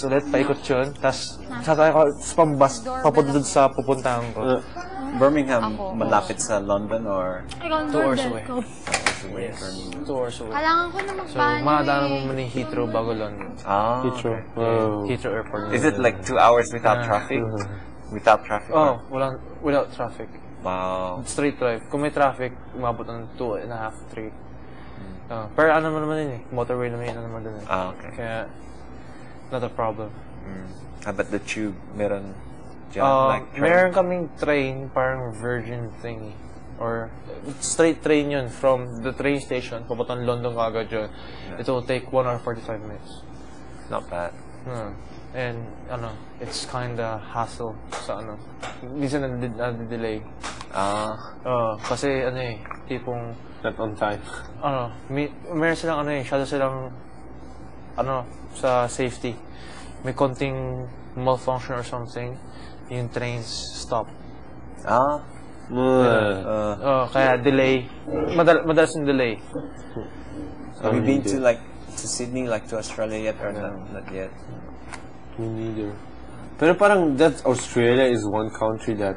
ulit, paikot yun. Tapos, sasakay ko sa pambas, papunta dun sa pupuntahan ko. Birmingham, malapit sa London or? 2 hours away. Yes. 2 hours away. Kailangan ko na So, madaanan mo muna yung Heathrow bago London. Ah. Heathrow. Heathrow Airport. Is it like 2 hours without traffic? Without traffic? Oh, without traffic. Wow. Straight drive. Kung may traffic, umabot ng 2.5, 3. Pero ano naman yun eh. Motorway naman yun naman dun eh. Ah, okay. Kaya, not a problem. How about the tube? Meron like train? Meron kaming train, parang Virgin thingy. Or, straight train yun from the train station, papuntang London kagad yun. It will take 1 hour 45 minutes. Not bad. And, it's kinda hassle sa minsan na-delay. Kasi, tipong, Not on time. meron silang, shadow silang, sa safety. May konting malfunction or something, yung trains stop. Kaya delay. Madalas yung delay. Have you been to Sydney, to Australia yet or not yet? Me neither. Pero parang that Australia is one country that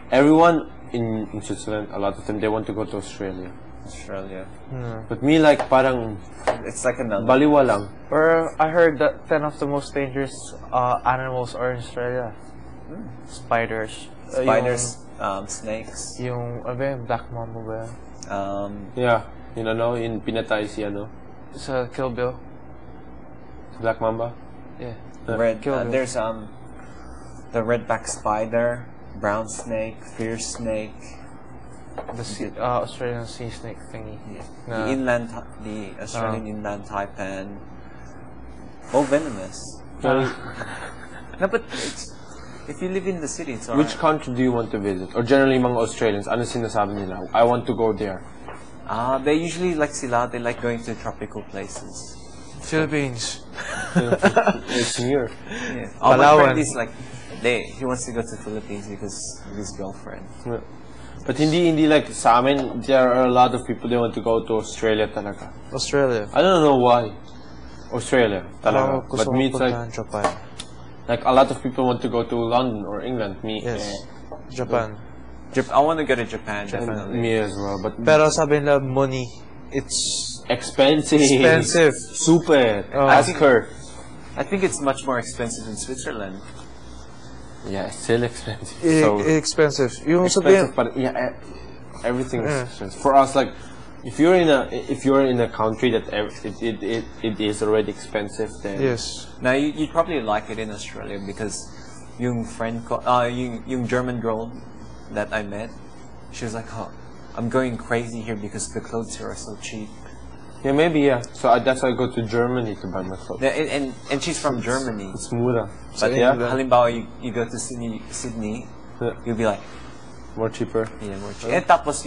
everyone in Switzerland, a lot of them, they want to go to Australia. But me parang it's like another baliwa lang. Or I heard that 10 of the most dangerous animals are in Australia. Spiders. Snakes. Yung black mamba ba? Yeah, in Pinatay Sa Kill Bill. Black mamba. Yeah. There's the redback spider, brown snake, fierce snake. The Australian sea snake thingy. Yeah. The Australian inland taipan. Oh, venomous. No, but if you live in the city, it's alright. Which country do you want to visit? Or generally mga Australians, ano sinasabi nila? I want to go there. They usually they like going to tropical places. Philippines. It's near. Yeah. My friend is he wants to go to Philippines because of his girlfriend. Yeah. But hindi sa amin, there are a lot of people they want to go to Australia talaga. Australia. I don't know why. Australia talaga. But me it's Japan. A lot of people want to go to London or England. Me, Japan. I want to go to Japan, definitely. Me as well. Pero sabi nila, money, it's expensive. Super. Ask her. I think it's much more expensive in Switzerland. Yeah, it's still expensive. Expensive. Yung expensive, but everything is expensive. For us, if you're in a country that it is already expensive, then yes. Now you'd probably like it in Australia because yung friend yung German girl that I met, she was like, I'm going crazy here because the clothes here are so cheap. Yeah, maybe, So that's why I go to Germany to buy my clothes. And she's from Germany. It's mura. But halimbawa, you go to Sydney, you'll be like, more cheaper. Yeah, more cheaper. And tapos,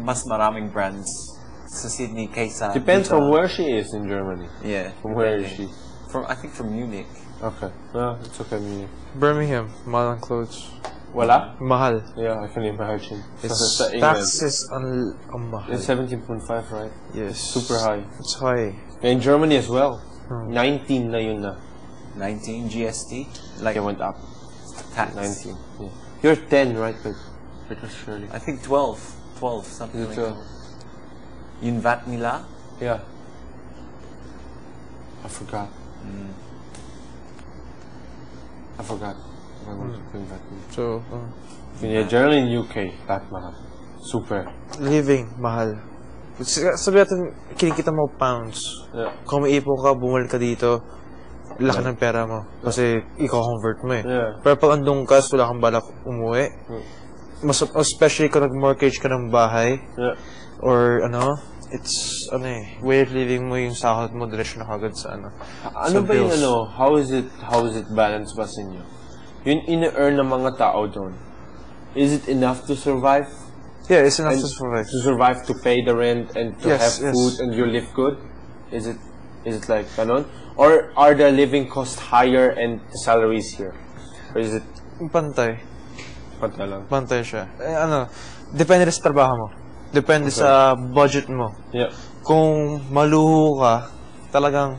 mas maraming brands sa Sydney kaysa depends from where she is in Germany. Yeah. From where is she? I think from Munich. Okay. No, it's okay, Munich. Birmingham, mahal ang clothes. Wala? Mahal. Yeah, I can imagine. It's taxes ang mahal. It's 17.5, right? Yes. Super high. It's high. In Germany as well. 19 na yun na. 19 GST? It went up. Tax. 19. Yeah. You're 10, right? But surely. I think 12, something like that. Yung VAT nila? Yeah. I forgot. I forgot. So, generally in UK, that mahal. Super. Living, mahal. Sabi natin, kinikita mo pounds. Yeah. Kung may ipon ka, bumalik ka dito, laki ng pera mo. Kasi, i-convert mo Yeah. Pero pag andun ka, wala kang balak umuwi. Especially kung nag-mortgage ka ng bahay. Yeah. Or, it's, way of living mo yung sahod mo, diretso na kagad sa Ano ba yung how is it balanced ba sa inyo? Yung ina-earn ng mga tao doon, is it enough to survive? Yeah, it's enough to survive. To survive, to pay the rent, and to have food, and you live good? Is it like ganon? Or are the living costs higher and the salaries here? Or is it... Pantay. Pantay lang? Pantay siya. Depende sa trabaho mo. Depende sa budget mo. Yeah. Kung maluho ka, talagang...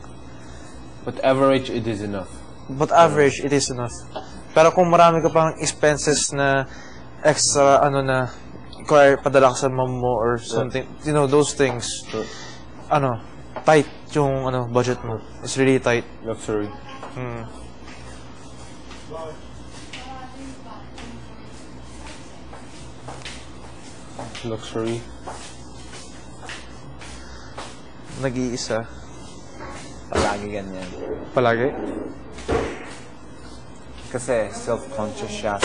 But average, it is enough. But average, it is enough. Pero kung marami ka pang expenses na extra, na, kaya padala ka sa mom mo or something, you know, those things, tight yung, budget mo. It's really tight. Luxury. Luxury. Nag-iisa. Palagi ganyan. Palagi? Kasi self-conscious siya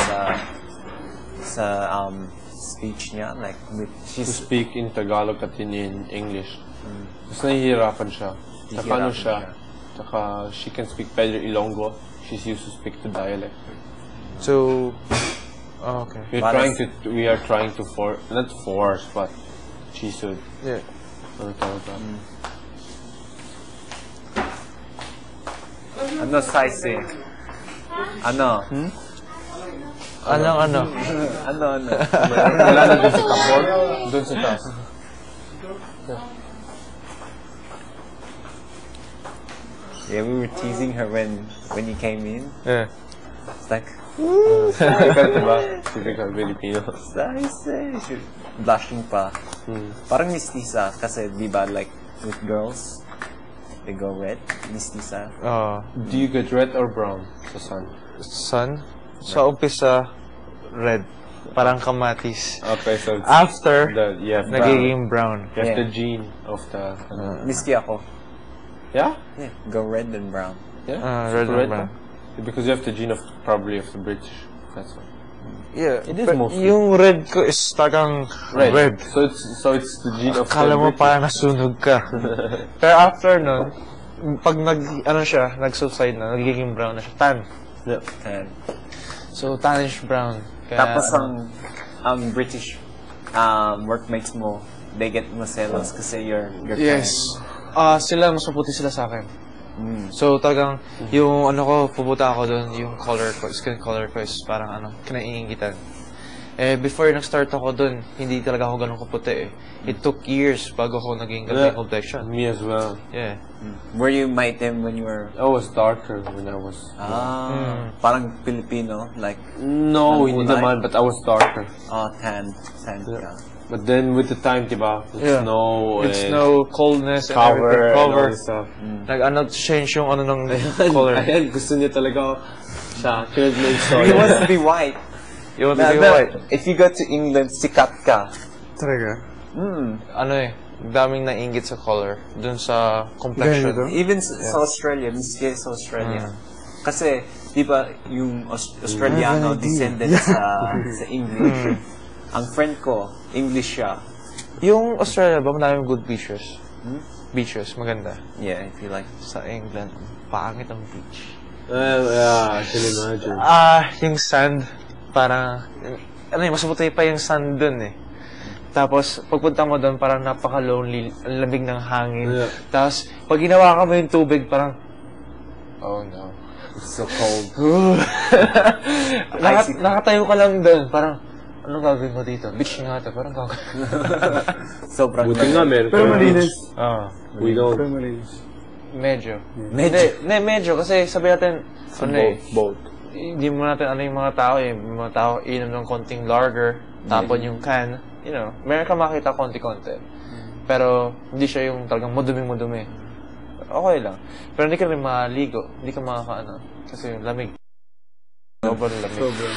sa speech niya. Like, To speak in Tagalog at in English. Mas nahihirapan siya. Tsaka Tsaka she can speak better Ilonggo. She's used to speak the dialect. So, okay. We are trying to not force, but she should. Yeah. Ano size? Ano? Ano? Ano? Wala na dun sa kapon, dun sa taas. Yeah, we were teasing her when you came in. Yeah. It's like, Typical, diba? Typical Filipino. size. Blushing pa. Parang mistisa kasi diba like with girls, they go red, mistisa. Do you get red or brown sa sun? Sun? Sa umpisa, red. Parang kamatis. Okay, so After, nagiging brown. You have the gene of the... Miski ako. Yeah? Yeah, go red and brown. Yeah? Red and brown. Because you have the gene of probably of the British. That's why. Yeah, it is mostly. Yung red ko is tagang red. So it's the gene of Akala mo the British. parang nasunog ka. Pero after nun, pag nag-subside na, nagiging brown na siya. Tan. Yeah. Tan. So, tannish brown. Kaya, Tapos ang British workmates mo, they get maselos kasi you're yes. Sila, mas maputi sila sa akin. So, talagang, yung pupunta ako doon, yung skin color ko is parang kinaiingitan. Before nag-start ako doon, hindi talaga ako ganun kaputi eh. It took years bago ako naging ganun complexion. Me as well. Yeah. Were you item when you were... I was darker when I was... Parang Filipino, like... No, hindi naman, but I was darker. Tan ka. But then with the time, diba, with snow, coldness, cover, and cover. Stuff. Change yung ng color. Ayan, gusto niya talaga siya. He wants to be white. You want to be white? If you go to England, sikat ka. Talaga? Daming nainggit sa color. Dun sa complexion. Even sa Australia, miski sa Australia. Kasi, di ba, yung Australiano descendant sa English. Ang friend ko, English siya. Yung Australia ba, madaming good beaches? Beaches, maganda. Yeah, if you like. Sa England, pangit ang beach. Yeah, I can imagine. Yung sand, parang, mas puti pa yung sand dun eh. Tapos, pagpunta mo dun, parang napaka-lonely, ang lamig ng hangin. Yeah. Tapos, pag ginawa ka mo yung tubig, parang, oh no. It's so cold. Nakatayo ka lang dun, parang, anong gagawin mo dito? Beach nga ito, parang gagawin. Sobrang buti nga meron. Pero malinis. We don't. Pero malinis. Medyo. Medyo. Kasi sabi natin, Both. Hindi mo natin yung mga tao eh. Yung mga tao, inom ng konting lager, tapon yung can. You know, meron ka makita konti-konti. Pero, hindi siya yung talagang madumi-madumi. Okay lang. Pero hindi ka rin maligo. Hindi ka makakaano. Kasi lamig. Sobrang lamig. Sobrang.